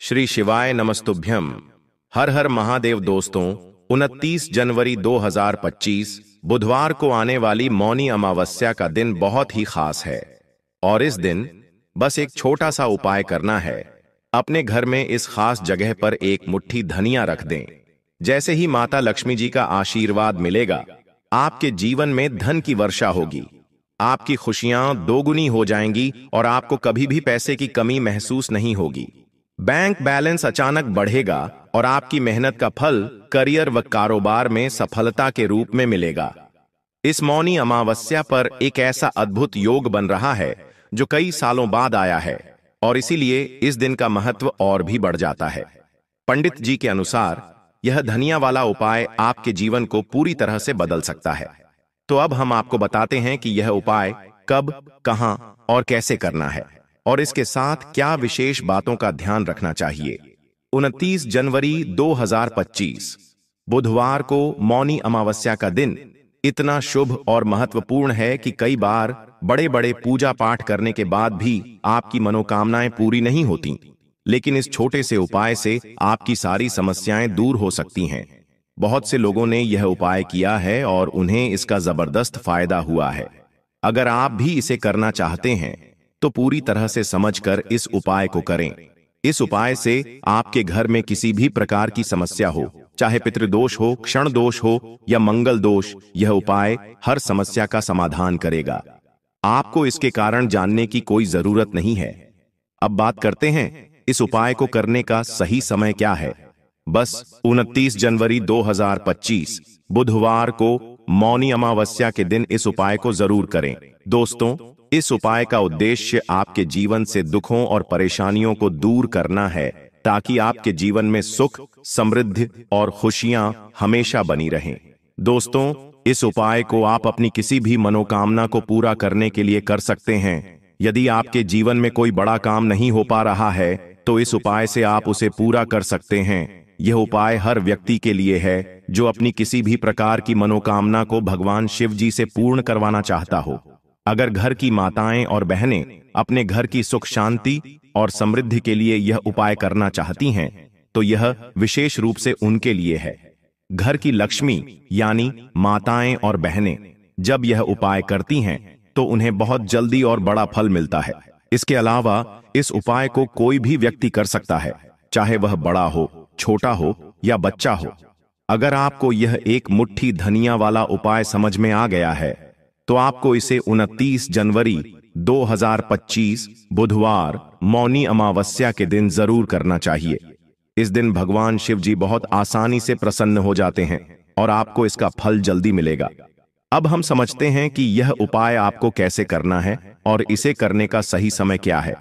श्री शिवाय नमस्तुभ्यम। हर हर महादेव। दोस्तों, 29 जनवरी 2025 बुधवार को आने वाली मौनी अमावस्या का दिन बहुत ही खास है और इस दिन बस एक छोटा सा उपाय करना है। अपने घर में इस खास जगह पर एक मुट्ठी धनिया रख दें। जैसे ही माता लक्ष्मी जी का आशीर्वाद मिलेगा, आपके जीवन में धन की वर्षा होगी, आपकी खुशियां दोगुनी हो जाएंगी और आपको कभी भी पैसे की कमी महसूस नहीं होगी। बैंक बैलेंस अचानक बढ़ेगा और आपकी मेहनत का फल करियर व कारोबार में सफलता के रूप में मिलेगा। इस मौनी अमावस्या पर एक ऐसा अद्भुत योग बन रहा है जो कई सालों बाद आया है और इसीलिए इस दिन का महत्व और भी बढ़ जाता है। पंडित जी के अनुसार यह धनिया वाला उपाय आपके जीवन को पूरी तरह से बदल सकता है। तो अब हम आपको बताते हैं कि यह उपाय कब, कहां और कैसे करना है और इसके साथ क्या विशेष बातों का ध्यान रखना चाहिए। 29 जनवरी 2025 बुधवार को मौनी अमावस्या का दिन इतना शुभ और महत्वपूर्ण है कि कई बार बड़े बड़े पूजा पाठ करने के बाद भी आपकी मनोकामनाएं पूरी नहीं होती, लेकिन इस छोटे से उपाय से आपकी सारी समस्याएं दूर हो सकती हैं। बहुत से लोगों ने यह उपाय किया है और उन्हें इसका जबरदस्त फायदा हुआ है। अगर आप भी इसे करना चाहते हैं तो पूरी तरह से समझकर इस उपाय को करें। इस उपाय से आपके घर में किसी भी प्रकार की समस्या हो, चाहे पितृदोष हो, क्षण दोष हो या मंगल दोष, यह उपाय हर समस्या का समाधान करेगा। आपको इसके कारण जानने की कोई जरूरत नहीं है। अब बात करते हैं इस उपाय को करने का सही समय क्या है। बस 29 जनवरी 2025 बुधवार को मौनी अमावस्या के दिन इस उपाय को जरूर करें। दोस्तों, इस उपाय का उद्देश्य आपके जीवन से दुखों और परेशानियों को दूर करना है ताकि आपके जीवन में सुख, समृद्धि और खुशियां हमेशा बनी रहें। दोस्तों, इस उपाय को आप अपनी किसी भी मनोकामना को पूरा करने के लिए कर सकते हैं। यदि आपके जीवन में कोई बड़ा काम नहीं हो पा रहा है तो इस उपाय से आप उसे पूरा कर सकते हैं। यह उपाय हर व्यक्ति के लिए है जो अपनी किसी भी प्रकार की मनोकामना को भगवान शिव जी से पूर्ण करवाना चाहता हो। अगर घर की माताएं और बहनें अपने घर की सुख शांति और समृद्धि के लिए यह उपाय करना चाहती हैं, तो यह विशेष रूप से उनके लिए है। घर की लक्ष्मी यानी माताएं और बहनें जब यह उपाय करती हैं तो उन्हें बहुत जल्दी और बड़ा फल मिलता है। इसके अलावा इस उपाय को कोई भी व्यक्ति कर सकता है, चाहे वह बड़ा हो, छोटा हो या बच्चा हो। अगर आपको यह एक मुट्ठी धनिया वाला उपाय समझ में आ गया है तो आपको इसे 29 जनवरी 2025 बुधवार मौनी अमावस्या के दिन जरूर करना चाहिए। इस दिन भगवान शिव जी बहुत आसानी से प्रसन्न हो जाते हैं और आपको इसका फल जल्दी मिलेगा। अब हम समझते हैं कि यह उपाय आपको कैसे करना है और इसे करने का सही समय क्या है।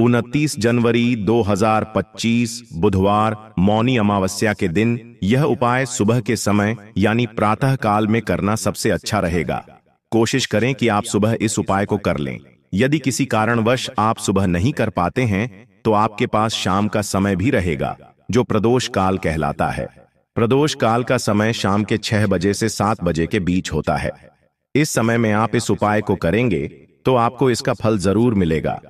29 जनवरी 2025 बुधवार मौनी अमावस्या के दिन यह उपाय सुबह के समय यानी प्रातः काल में करना सबसे अच्छा रहेगा। कोशिश करें कि आप सुबह इस उपाय को कर लें। यदि किसी कारणवश आप सुबह नहीं कर पाते हैं तो आपके पास शाम का समय भी रहेगा जो प्रदोष काल कहलाता है। प्रदोष काल का समय शाम के 6 बजे से 7 बजे के बीच होता है। इस समय में आप इस उपाय को करेंगे तो आपको इसका फल जरूर मिलेगा।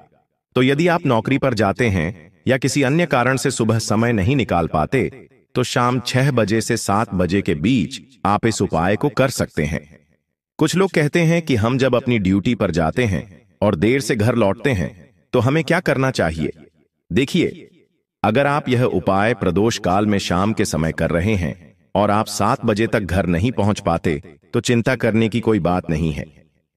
तो यदि आप नौकरी पर जाते हैं या किसी अन्य कारण से सुबह समय नहीं निकाल पाते तो शाम 6 बजे से 7 बजे के बीच आप इस उपाय को कर सकते हैं। कुछ लोग कहते हैं कि हम जब अपनी ड्यूटी पर जाते हैं और देर से घर लौटते हैं तो हमें क्या करना चाहिए। देखिए, अगर आप यह उपाय प्रदोष काल में शाम के समय कर रहे हैं और आप 7 बजे तक घर नहीं पहुंच पाते तो चिंता करने की कोई बात नहीं है।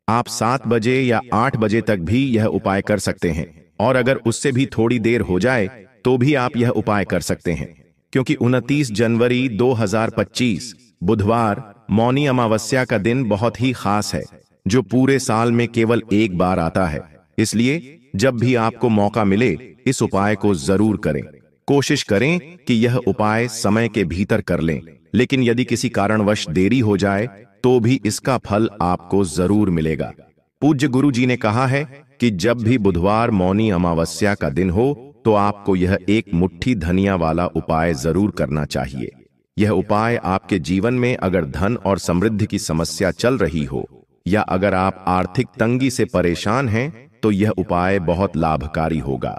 आप 7 बजे या 8 बजे तक भी यह उपाय कर सकते हैं और अगर उससे भी थोड़ी देर हो जाए तो भी आप यह उपाय कर सकते हैं, क्योंकि 29 जनवरी 2025 बुधवार मौनी अमावस्या का दिन बहुत ही खास है जो पूरे साल में केवल एक बार आता है। इसलिए जब भी आपको मौका मिले इस उपाय को जरूर करें। कोशिश करें कि यह उपाय समय के भीतर कर लें, लेकिन यदि किसी कारणवश देरी हो जाए तो भी इसका फल आपको जरूर मिलेगा। पूज्य गुरु जी ने कहा है कि जब भी बुधवार मौनी अमावस्या का दिन हो तो आपको यह एक मुट्ठी धनिया वाला उपाय जरूर करना चाहिए। यह उपाय आपके जीवन में अगर धन और समृद्धि की समस्या चल रही हो या अगर आप आर्थिक तंगी से परेशान हैं तो यह उपाय बहुत लाभकारी होगा।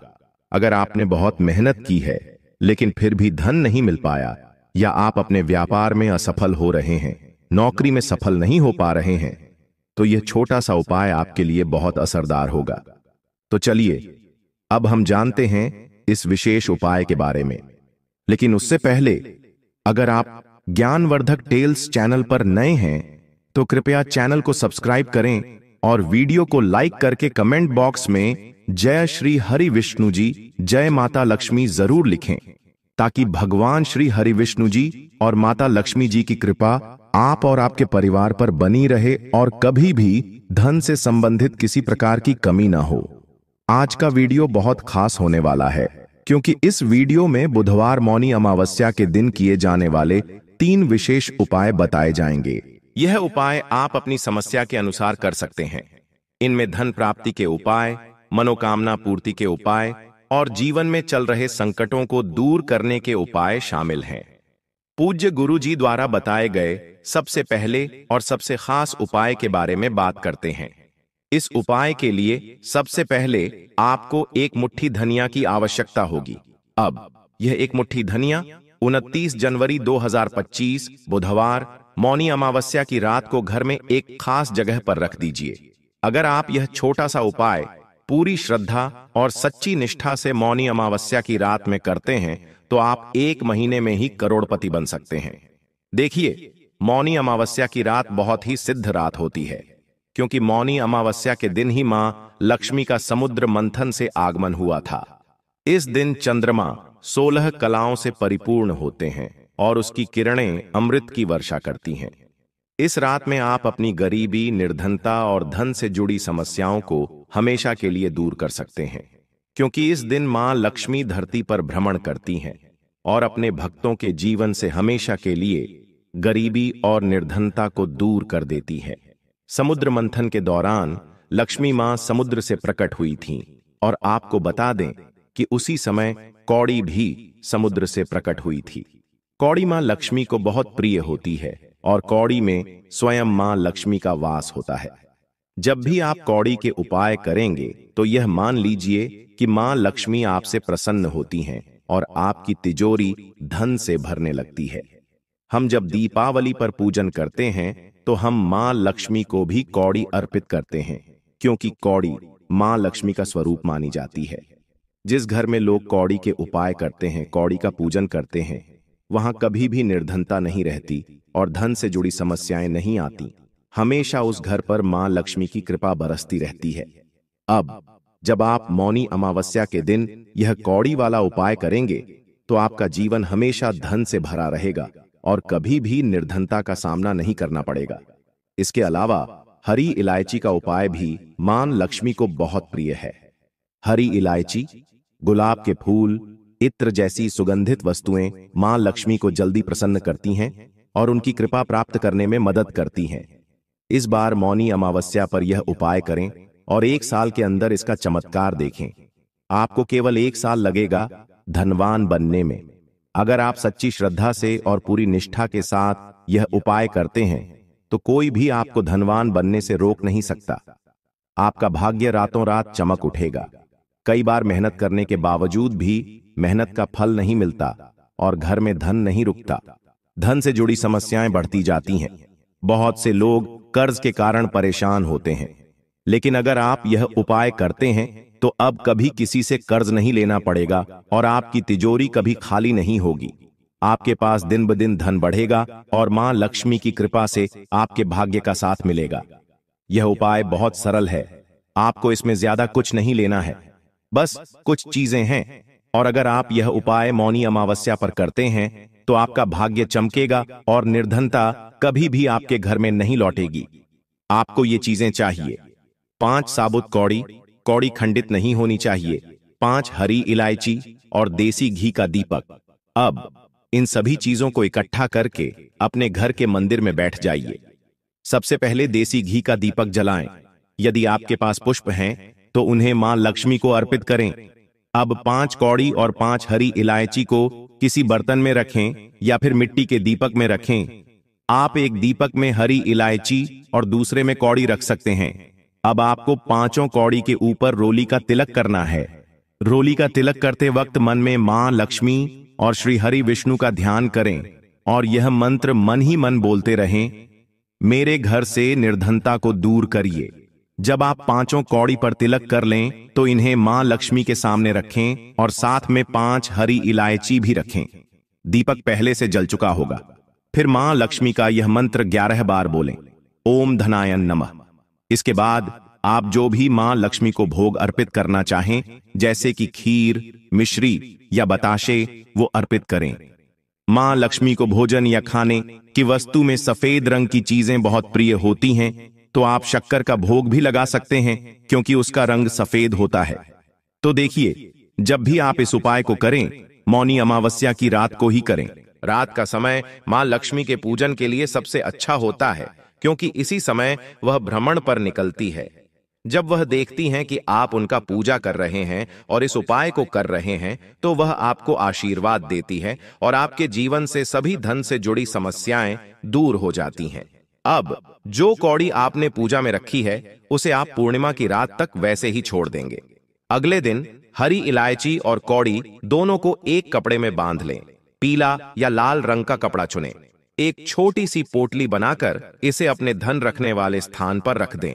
अगर आपने बहुत मेहनत की है लेकिन फिर भी धन नहीं मिल पाया, या आप अपने व्यापार में असफल हो रहे हैं, नौकरी में सफल नहीं हो पा रहे हैं, तो यह छोटा सा उपाय आपके लिए बहुत असरदार होगा। तो चलिए अब हम जानते हैं इस विशेष उपाय के बारे में। लेकिन उससे पहले, अगर आप ज्ञानवर्धक टेल्स चैनल पर नए हैं तो कृपया चैनल को सब्सक्राइब करें और वीडियो को लाइक करके कमेंट बॉक्स में जय श्री हरि विष्णु जी, जय माता लक्ष्मी जरूर लिखें, ताकि भगवान श्री हरि विष्णु जी और माता लक्ष्मी जी की कृपा आप और आपके परिवार पर बनी रहे और कभी भी धन से संबंधित किसी प्रकार की कमी ना हो। आज का वीडियो बहुत खास होने वाला है, क्योंकि इस वीडियो में बुधवार मौनी अमावस्या के दिन किए जाने वाले 3 विशेष उपाय बताए जाएंगे। यह उपाय आप अपनी समस्या के अनुसार कर सकते हैं। इनमें धन प्राप्ति के उपाय, मनोकामना पूर्ति के उपाय और जीवन में चल रहे संकटों को दूर करने के उपाय शामिल हैं। पूज्य गुरु जी द्वारा बताए गए सबसे पहले और सबसे खास उपाय के बारे में बात करते हैं। इस उपाय के लिए सबसे पहले आपको एक मुट्ठी धनिया की आवश्यकता होगी। अब यह एक मुट्ठी धनिया 29 जनवरी 2025 बुधवार मौनी अमावस्या की रात को घर में एक खास जगह पर रख दीजिए। अगर आप यह छोटा सा उपाय पूरी श्रद्धा और सच्ची निष्ठा से मौनी अमावस्या की रात में करते हैं तो आप 1 महीने में ही करोड़पति बन सकते हैं। देखिए, मौनी अमावस्या की रात बहुत ही सिद्ध रात होती है, क्योंकि मौनी अमावस्या के दिन ही मां लक्ष्मी का समुद्र मंथन से आगमन हुआ था। इस दिन चंद्रमा 16 कलाओं से परिपूर्ण होते हैं और उसकी किरणें अमृत की वर्षा करती हैं। इस रात में आप अपनी गरीबी, निर्धनता और धन से जुड़ी समस्याओं को हमेशा के लिए दूर कर सकते हैं, क्योंकि इस दिन मां लक्ष्मी धरती पर भ्रमण करती हैं और अपने भक्तों के जीवन से हमेशा के लिए गरीबी और निर्धनता को दूर कर देती है। समुद्र मंथन के दौरान लक्ष्मी मां समुद्र से प्रकट हुई थीं, और आपको बता दें कि उसी समय कौड़ी भी समुद्र से प्रकट हुई थी। कौड़ी मां लक्ष्मी को बहुत प्रिय होती है और कौड़ी में स्वयं मां लक्ष्मी का वास होता है। जब भी आप कौड़ी के उपाय करेंगे तो यह मान लीजिए कि मां लक्ष्मी आपसे प्रसन्न होती हैं और आपकी तिजोरी धन से भरने लगती है। हम जब दीपावली पर पूजन करते हैं तो हम मां लक्ष्मी को भी कौड़ी अर्पित करते हैं, क्योंकि कौड़ी मां लक्ष्मी का स्वरूप मानी जाती है। जिस घर में लोग कौड़ी के उपाय करते हैं, कौड़ी का पूजन करते हैं, वहां कभी भी निर्धनता नहीं रहती और धन से जुड़ी समस्याएं नहीं आती। हमेशा उस घर पर मां लक्ष्मी की कृपा बरसती रहती है। अब जब आप मौनी अमावस्या के दिन यह कौड़ी वाला उपाय करेंगे तो आपका जीवन हमेशा धन से भरा रहेगा और कभी भी निर्धनता का सामना नहीं करना पड़ेगा। इसके अलावा हरी इलायची का उपाय भी मां लक्ष्मी को बहुत प्रिय है। हरी इलायची, गुलाब के फूल, इत्र जैसी सुगंधित वस्तुएं मां लक्ष्मी को जल्दी प्रसन्न करती हैं और उनकी कृपा प्राप्त करने में मदद करती हैं। इस बार मौनी अमावस्या पर यह उपाय करें और 1 साल के अंदर इसका चमत्कार देखें। आपको केवल 1 साल लगेगा धनवान बनने में। अगर आप सच्ची श्रद्धा से और पूरी निष्ठा के साथ यह उपाय करते हैं तो कोई भी आपको धनवान बनने से रोक नहीं सकता। आपका भाग्य रातों रात चमक उठेगा। कई बार मेहनत करने के बावजूद भी मेहनत का फल नहीं मिलता और घर में धन नहीं रुकता। धन से जुड़ी समस्याएं बढ़ती जाती हैं। बहुत से लोग कर्ज के कारण परेशान होते हैं, लेकिन अगर आप यह उपाय करते हैं तो अब कभी किसी से कर्ज नहीं लेना पड़ेगा और आपकी तिजोरी कभी खाली नहीं होगी। आपके पास दिन ब दिन धन बढ़ेगा और मां लक्ष्मी की कृपा से आपके भाग्य का साथ मिलेगा। यह उपाय बहुत सरल है, आपको इसमें ज्यादा कुछ नहीं लेना है, बस कुछ चीजें हैं। और अगर आप यह उपाय मौनी अमावस्या पर करते हैं तो आपका भाग्य चमकेगा और निर्धनता कभी भी आपके घर में नहीं लौटेगी। आपको ये चीजें चाहिए: 5 साबुत कौड़ी, कौड़ी खंडित नहीं होनी चाहिए, 5 हरी इलायची और देसी घी का दीपक। अब इन सभी चीजों को इकट्ठा करके अपने घर के मंदिर में बैठ जाइए। सबसे पहले देसी घी का दीपक जलाएं। यदि आपके पास पुष्प हैं तो उन्हें मां लक्ष्मी को अर्पित करें। अब 5 कौड़ी और 5 हरी इलायची को किसी बर्तन में रखें या फिर मिट्टी के दीपक में रखें। आप एक दीपक में हरी इलायची और दूसरे में कौड़ी रख सकते हैं। अब आपको 5 कौड़ी के ऊपर रोली का तिलक करना है। रोली का तिलक करते वक्त मन में मां लक्ष्मी और श्री हरि विष्णु का ध्यान करें और यह मंत्र मन ही मन बोलते रहें, मेरे घर से निर्धनता को दूर करिए। जब आप 5 कौड़ी पर तिलक कर लें तो इन्हें मां लक्ष्मी के सामने रखें और साथ में 5 हरी इलायची भी रखें। दीपक पहले से जल चुका होगा। फिर मां लक्ष्मी का यह मंत्र 11 बार बोलें, ओम धनाय नमः। इसके बाद आप जो भी मां लक्ष्मी को भोग अर्पित करना चाहें, जैसे कि खीर, मिश्री या बताशे, वो अर्पित करें। मां लक्ष्मी को भोजन या खाने की वस्तु में सफेद रंग की चीजें बहुत प्रिय होती हैं, तो आप शक्कर का भोग भी लगा सकते हैं क्योंकि उसका रंग सफेद होता है। तो देखिए, जब भी आप इस उपाय को करें, मौनी अमावस्या की रात को ही करें। रात का समय मां लक्ष्मी के पूजन के लिए सबसे अच्छा होता है क्योंकि इसी समय वह भ्रमण पर निकलती है। जब वह देखती हैं कि आप उनका पूजा कर रहे हैं और इस उपाय को कर रहे हैं, तो वह आपको आशीर्वाद देती है और आपके जीवन से सभी धन से जुड़ी समस्याएं दूर हो जाती हैं। अब जो कौड़ी आपने पूजा में रखी है, उसे आप पूर्णिमा की रात तक वैसे ही छोड़ देंगे। अगले दिन हरी इलायची और कौड़ी दोनों को एक कपड़े में बांध लें। पीला या लाल रंग का कपड़ा चुनें। एक छोटी सी पोटली बनाकर इसे अपने धन रखने वाले स्थान पर रख दें।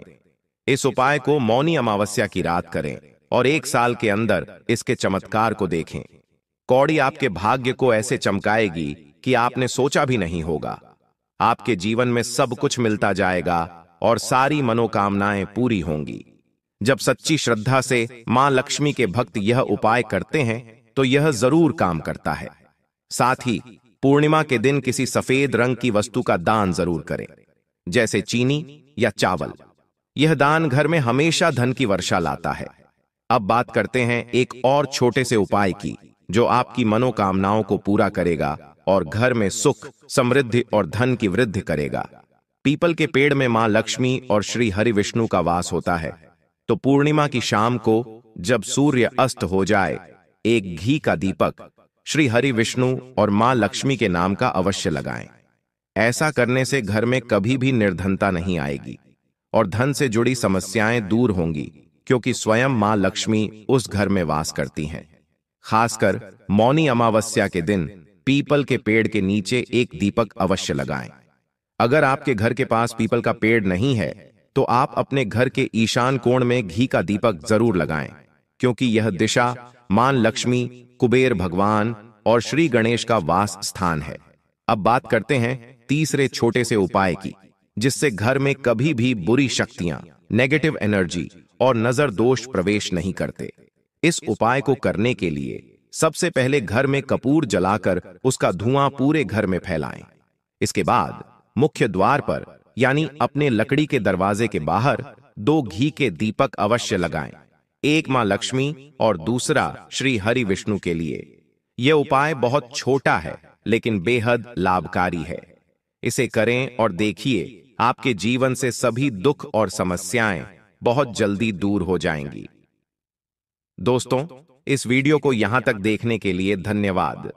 इस उपाय को मौनी अमावस्या की रात करें और 1 साल के अंदर इसके चमत्कार को देखें। कौड़ी आपके भाग्य को ऐसे चमकाएगी कि आपने सोचा भी नहीं होगा। आपके जीवन में सब कुछ मिलता जाएगा और सारी मनोकामनाएं पूरी होंगी। जब सच्ची श्रद्धा से मां लक्ष्मी के भक्त यह उपाय करते हैं तो यह जरूर काम करता है। साथ ही पूर्णिमा के दिन किसी सफेद रंग की वस्तु का दान जरूर करें, जैसे चीनी या चावल। यह दान घर में हमेशा धन की वर्षा लाता है। अब बात करते हैं एक और छोटे से उपाय की, जो आपकी मनोकामनाओं को पूरा करेगा और घर में सुख, समृद्धि और धन की वृद्धि करेगा। पीपल के पेड़ में मां लक्ष्मी और श्री हरि विष्णु का वास होता है, तो पूर्णिमा की शाम को जब सूर्य अस्त हो जाए, एक घी का दीपक श्री हरि विष्णु और मां लक्ष्मी के नाम का अवश्य लगाएं। ऐसा करने से घर में कभी भी निर्धनता नहीं आएगी और धन से जुड़ी समस्याएं दूर होंगी, क्योंकि स्वयं मां लक्ष्मी उस घर में वास करती हैं। खासकर मौनी अमावस्या के दिन पीपल के पेड़ के नीचे एक दीपक अवश्य लगाएं। अगर आपके घर के पास पीपल का पेड़ नहीं है, तो आप अपने घर के ईशान कोण में घी का दीपक जरूर लगाएं, क्योंकि यह दिशा मां लक्ष्मी, कुबेर भगवान और श्री गणेश का वास स्थान है। अब बात करते हैं तीसरे छोटे से उपाय की, जिससे घर में कभी भी बुरी शक्तियां, नेगेटिव एनर्जी और नजर दोष प्रवेश नहीं करते। इस उपाय को करने के लिए सबसे पहले घर में कपूर जलाकर उसका धुआं पूरे घर में फैलाएं। इसके बाद मुख्य द्वार पर यानी अपने लकड़ी के दरवाजे के बाहर 2 घी के दीपक अवश्य लगाएं, एक मां लक्ष्मी और दूसरा श्री हरि विष्णु के लिए। यह उपाय बहुत छोटा है लेकिन बेहद लाभकारी है। इसे करें और देखिए, आपके जीवन से सभी दुख और समस्याएं बहुत जल्दी दूर हो जाएंगी। दोस्तों, इस वीडियो को यहां तक देखने के लिए धन्यवाद।